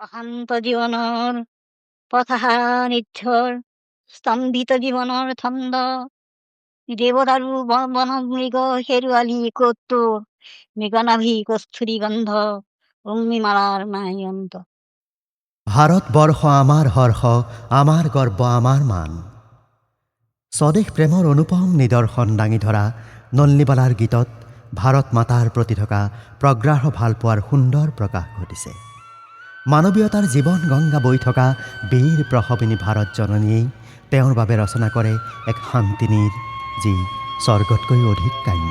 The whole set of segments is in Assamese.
অশান্ত জীৱনৰ পথহাৰা নিথৰ স্তম্ভিত জীৱনৰ ছন্দ দেৱদাৰু বনমৃগ হেৰুৱালি ক'ত তোৰ মৃগনাভি কস্তুৰী গন্ধ অগ্নিমালাৰ নাই অন্ত। ভাৰতবৰ্ষ আমাৰ হৰ্ষ, আমাৰ গৰ্ব, আমাৰ মান। স্বদেশ প্ৰেমৰ অনুপম নিদৰ্শন দাঙি ধৰা নল্লীবালাৰ গীতত ভাৰত মাতাৰ প্ৰতি থকা প্ৰগ্ৰাহ ভালপোৱাৰ সুন্দৰ প্ৰকাশ ঘটিছে। মানৱীয়তাৰ জীৱন গংগা বৈ থকা বীৰ প্ৰসৱিনী ভাৰত জননীয়েই তেওঁৰ বাবে ৰচনা কৰে এক শান্তিনীৰ, যি স্বৰ্গতকৈ অধিক কাম্য।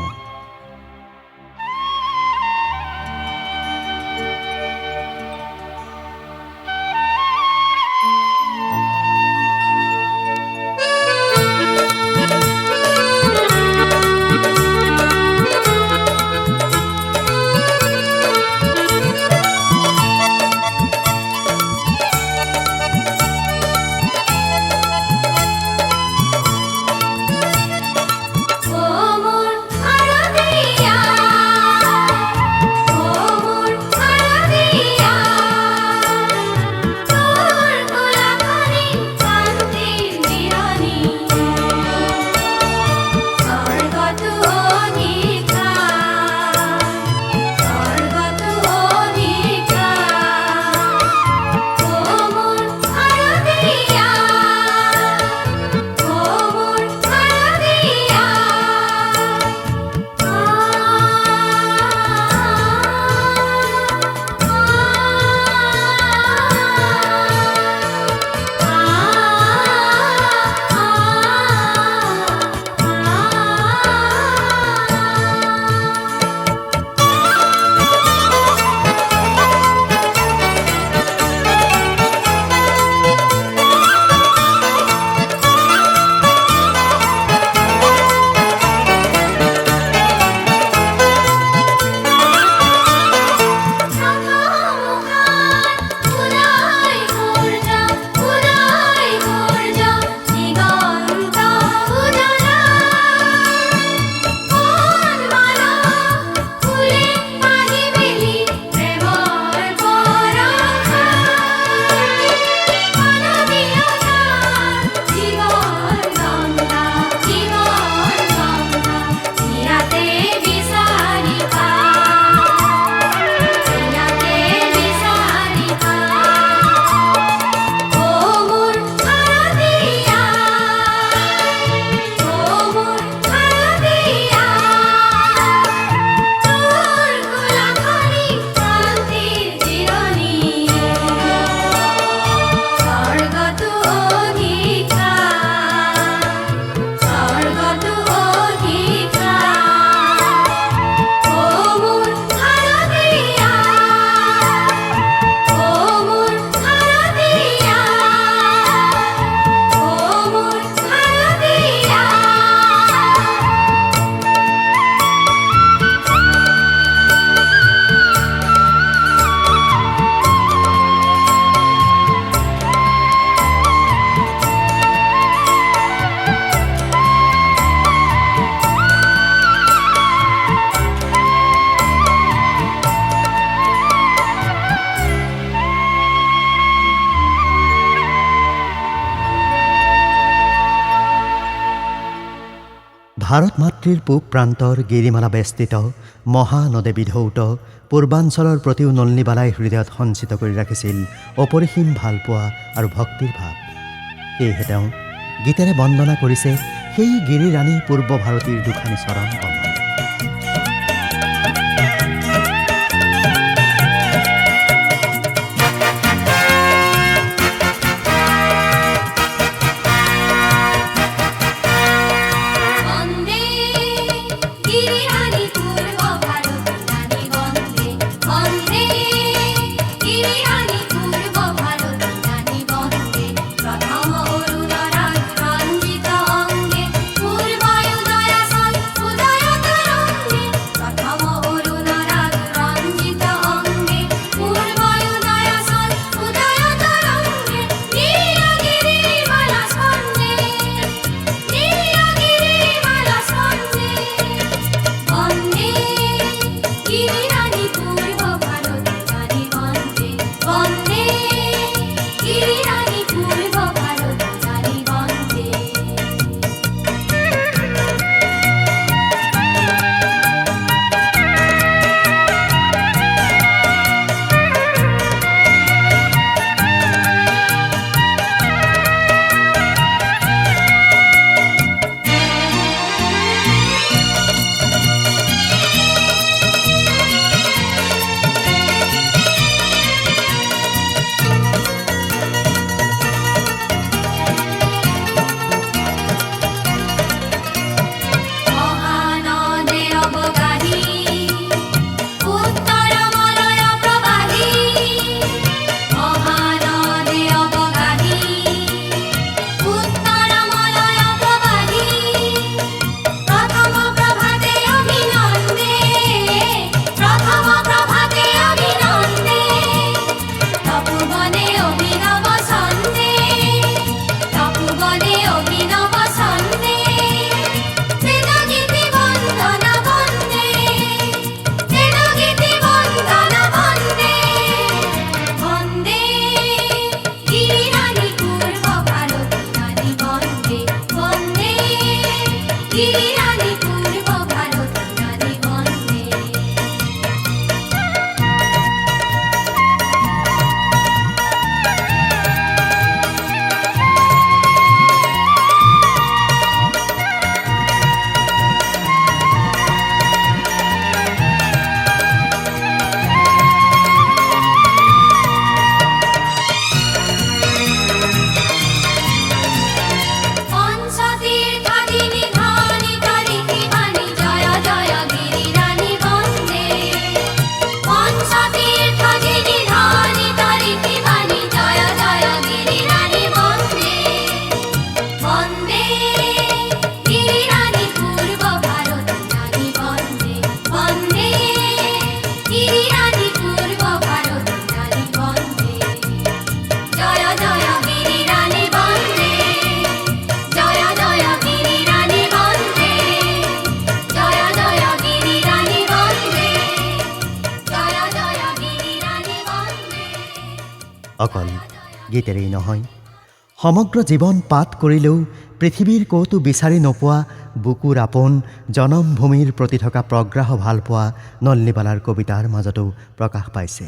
ভাৰত মাতৃৰ পূব প্ৰান্তৰ গিৰিমালা বেষ্টিত মহানদে বিধৌত পূৰ্বাঞ্চলৰ প্ৰতিও নল্লীবালাই হৃদয়ত সঞ্চিত কৰি ৰাখিছিল অপৰিসীম ভালপোৱা আৰু ভক্তিৰ ভাৱ। সেয়েহে তেওঁ গীতেৰে বন্দনা কৰিছে সেই গিৰিৰাণী পূৰ্ব ভাৰতীৰ দুখানি চৰণ কমল। পূৰ্বায়ুদয়া সন উদয়ত অকল গীতেৰেই নহয়, সমগ্ৰ জীৱন পাত কৰিলেও পৃথিৱীৰ ক'তো বিচাৰি নোপোৱা বুকুৰ আপোন জনমভূমিৰ প্ৰতি থকা প্ৰগ্ৰাহ ভালপোৱা নলিনীবালাৰ কবিতাৰ মাজতো প্ৰকাশ পাইছে।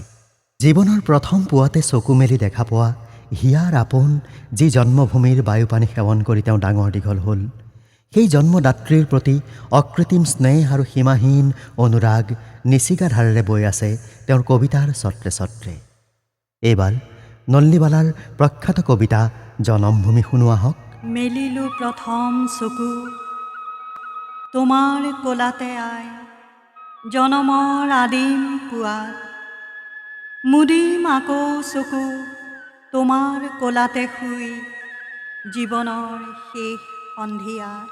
জীৱনৰ প্ৰথম পুৱাতে চকু মেলি দেখা পোৱা হিয়াৰ আপোন যি জন্মভূমিৰ বায়ুপানী সেৱন কৰি তেওঁ ডাঙৰ দীঘল হ'ল, সেই জন্মদাত্ৰীৰ প্ৰতি অকৃত্ৰিম স্নেহ আৰু সীমাহীন অনুৰাগ নিচিগা ধাৰেৰে বৈ আছে তেওঁৰ কবিতাৰ ছত্ৰে ছত্ৰে। এইবাৰ নলিনীবালাৰ প্ৰখ্যাত কবিতা জনমভূমি শুনোৱা হওক। মেলিলো প্ৰথম চকু তোমাৰ কোলাতে আই, জনমৰ আদিম পুৱাত মুদিম আকৌ চকু তোমাৰ কোলাতে শুই, জীৱনৰ শেষ সন্ধিয়াত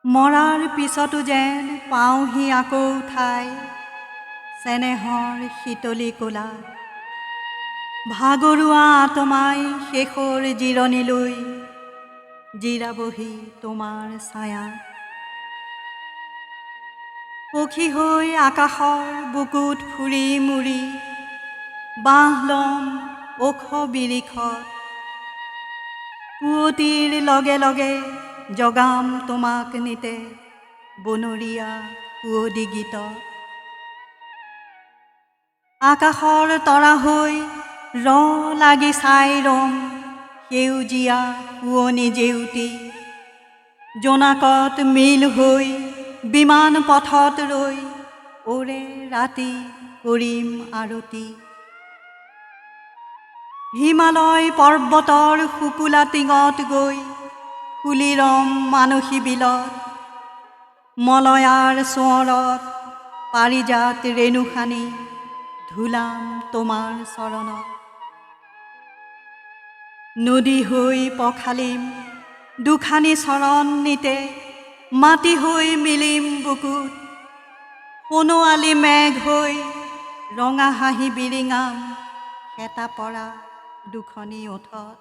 মৰাৰ পিছতো যেন পাওঁহি আকৌ ঠাই, চেনেহৰ শীতলী কোলাত ভাগৰুৱা আত্মাই শেষৰ জিৰণিলৈ জিৰাবহি তোমাৰ ছায়াত। পক্ষী হৈ আকাশৰ বুকুত ফুৰি মুৰি বাঁহ লম ওখ বিৰিখত, পুৱতিৰ লগে লগে জগাম তোমাক নিতে বনৰীয়া পুৱদি গীতত। আকাশৰ তৰা হৈ ৰ লাগি চাই ৰম সেউজীয়া শুৱনি জেউতি, জোনাকত মিল হৈ বিমান পথত ৰৈ ওৰে ৰাতি কৰিম আৰতি। হিমালয় পৰ্বতৰ শুকুলা টিঙত গৈ ফুলি ৰম মানসী বিলত, মলয়াৰ সোঁৱৰত পাৰিজাত ৰেণু খানি ধুলাম তোমাৰ চৰণত। নদী হৈ পখালিম দুখানি চৰণ নিতে, মাটি হৈ মিলিম বুকুত, সোণোৱালী মেঘ হৈ ৰঙা হাঁহি বিৰিঙাম হেতা পৰা দুখনি ওঠত।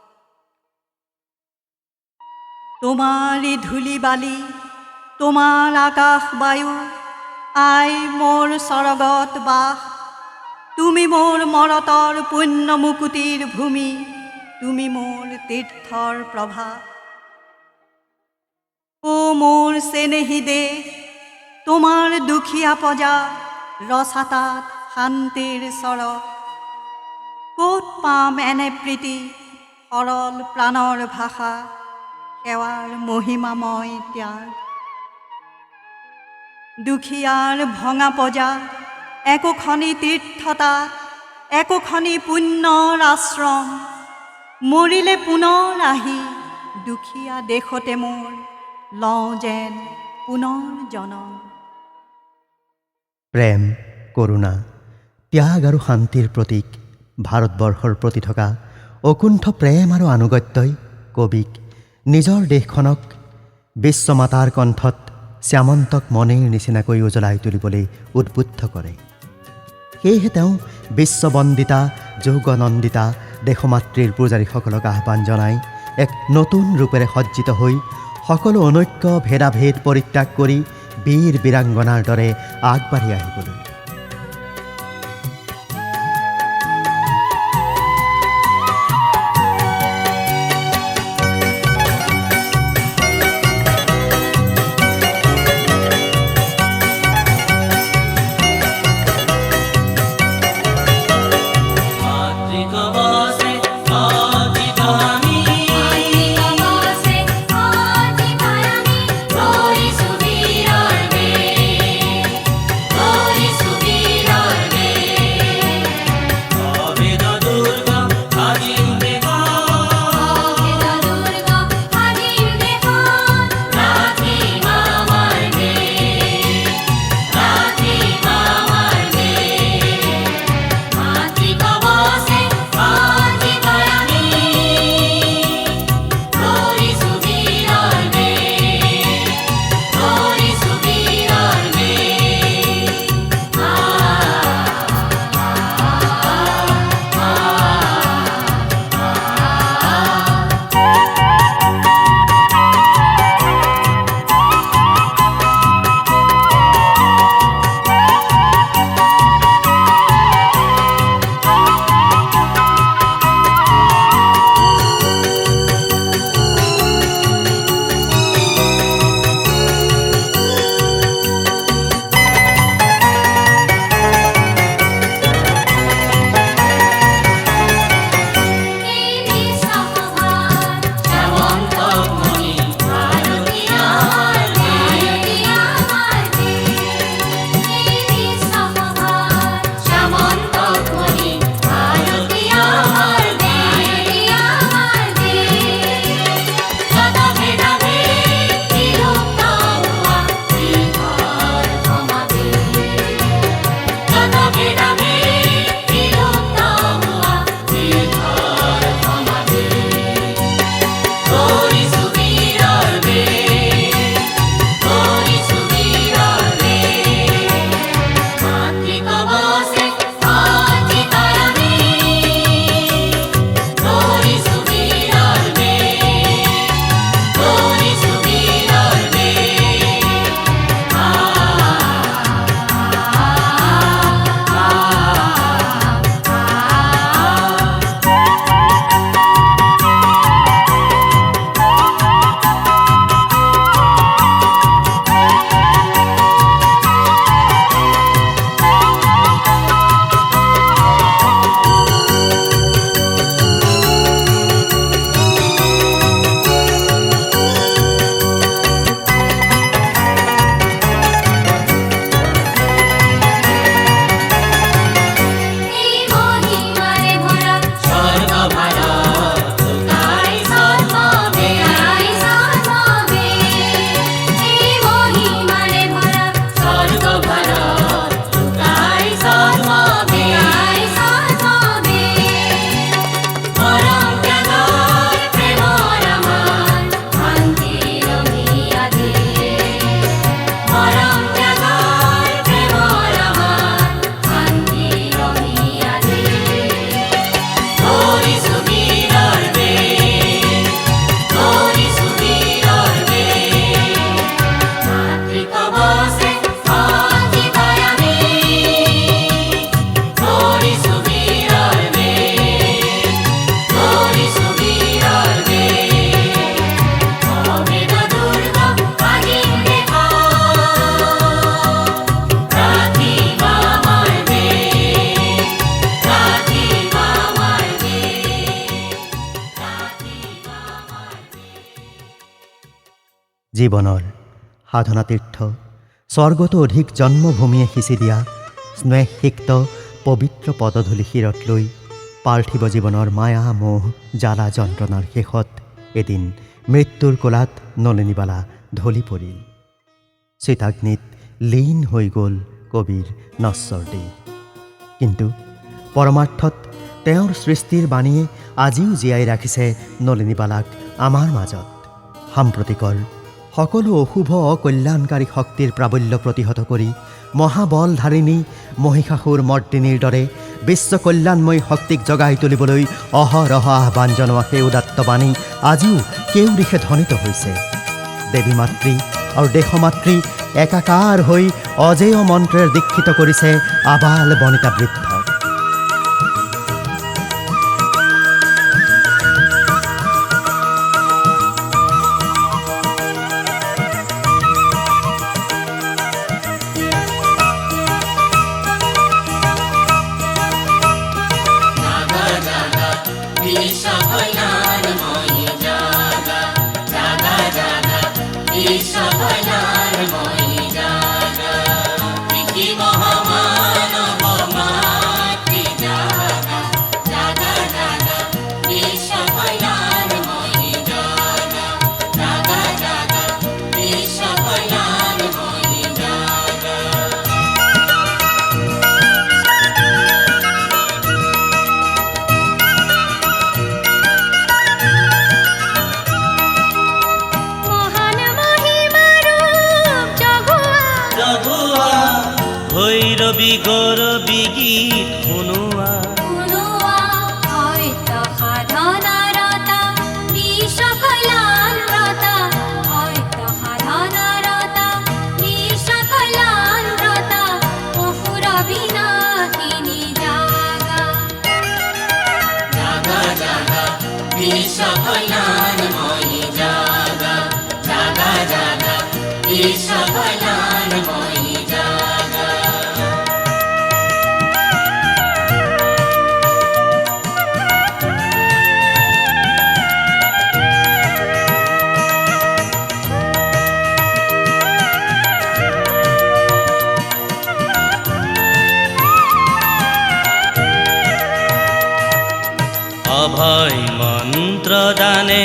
তোমাৰি ধূলি বালি তোমাৰ আকাশ বায়ু আই মোৰ স্বৰ্গত বাস, তুমি মোৰ মৰতৰ পুণ্য মুকুতিৰ ভূমি, তুমি মোৰ তীৰ্থৰ প্ৰভা। ও মোৰ চেনেহী দেশ তোমাৰ দুখীয়া প্ৰজা ৰচাতাত শান্তিৰ চৰক, ক'ত পাম এনে প্ৰীতি সৰল প্ৰাণৰ ভাষা, সেৱাৰ মহিমাময় ত্যাগ। দুখীয়াৰ ভঙা প্ৰজা একোখনি তীৰ্থতা, একোখনি পুণ্যৰ আশ্ৰম, মৰিলে পুনৰ আহি দুখীয়া দেশতে মোৰ লওঁ যেন পুনৰ জনম। প্ৰেম, কৰুণা, ত্যাগ আৰু শান্তিৰ প্ৰতীক ভাৰতবৰ্ষৰ প্ৰতি থকা অকুণ্ঠ প্ৰেম আৰু আনুগত্যই কবিক নিজৰ দেশখনক বিশ্বমাতাৰ কণ্ঠত শ্যামন্তক মণিৰ নিচিনাকৈ উজ্বলাই তুলিবলৈ উদ্বুদ্ধ কৰে। সেয়েহে তেওঁ বিশ্ববন্দিতা যৌগনন্দিতা দেশমাতৃৰ পূজাৰীসকলক আহ্বান জনাই এক নতুন ৰূপেৰে সজ্জিত হৈ সকলো অনৈক্য ভেদাভেদ পৰিত্যাগ কৰি বীৰ বীৰাংগনাৰ দৰে আগবাঢ়ি আহিবলৈ। Glory জীৱনৰ সাধনা তীৰ্থ স্বৰ্গতো অধিক জন্মভূমিয়ে সিঁচি দিয়া স্নেহসিক্ত পবিত্ৰ পদধূলি শিৰত লৈ পাৰ্থিৱ জীৱনৰ মায়া মোহ জ্বালা যন্ত্ৰণাৰ শেষত এদিন মৃত্যুৰ কোলাত নলিনীবালা ঢলি পৰিল। চিতাগ্নিত লীন হৈ গ'ল কবিৰ নশ্বৰ দেহ। কিন্তু পৰমাৰ্থত তেওঁৰ সৃষ্টিৰ বাণীয়ে আজিও জীয়াই ৰাখিছে নলিনীবালাক আমাৰ মাজত। সাম্প্ৰতিকৰ সকলো অশুভ অকল্যাণকাৰী শক্তিৰ প্ৰাবল্য প্ৰতিহত কৰি মহাবলধাৰিণী মহিষাসুৰ মৰ্দিনীৰ দৰে বিশ্ব কল্যাণময়ী শক্তিক জগাই তুলিবলৈ অহৰহ আহ্বান জনোৱা সেই উদাত্ত বাণী আজিও কেউ দিশে ধ্বনিত হৈছে। দেৱী মাতৃ আৰু দেশমাতৃ একাকাৰ হৈ অজেয় মন্ত্ৰেৰে দীক্ষিত কৰিছে আবাল বনিতা বৃদ্ধ। ভৈৰৱী গৌৰৱী গীত শুনোৱা অভয় মন্ত্র দানে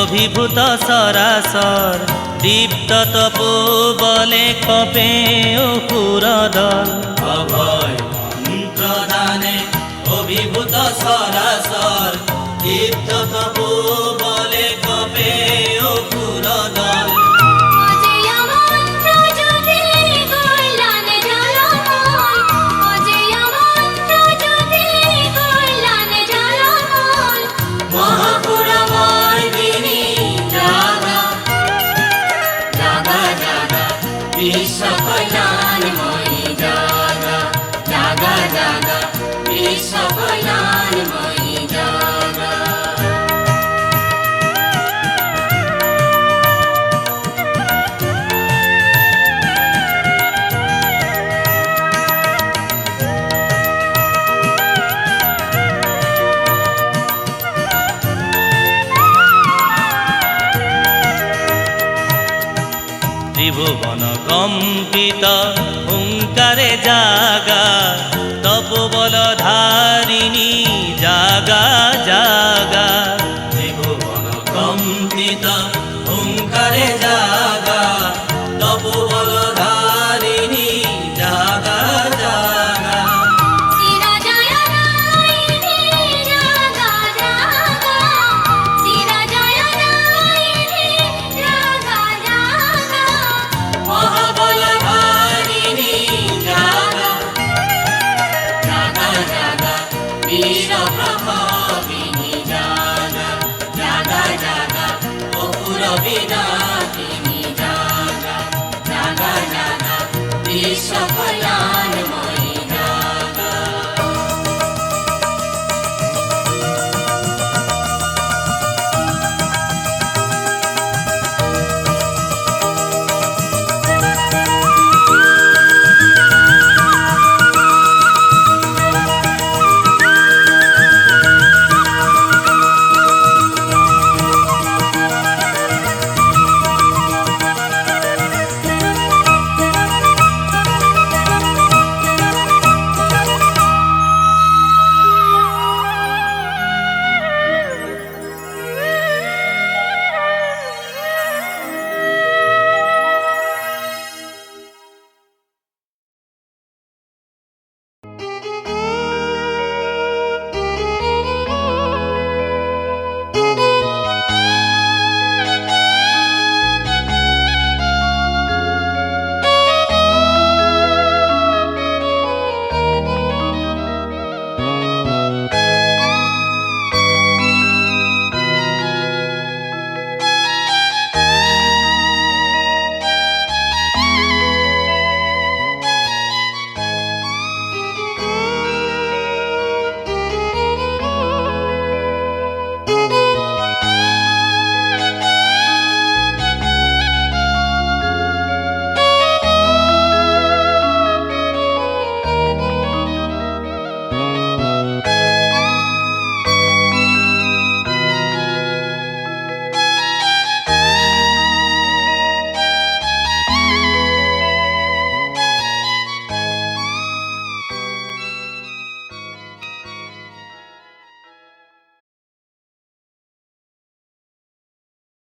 অভিভূত সরাসর দীপ্ত তপোবলে কপে অসুর দল। অভয় মন্ত্র দানে অভিভূত সরাসর দীপ্ত তপোবলে কপে অসুর দল। ত্রিভুবন কম্পিত হুঙ্কারে জাগা তপোবল ধারিণী জাগা জাগা। ত্রিভুবন কম্পিত হুঙ্কারে জাগা তপোবল ধারিণী জাগা জাগা। Vina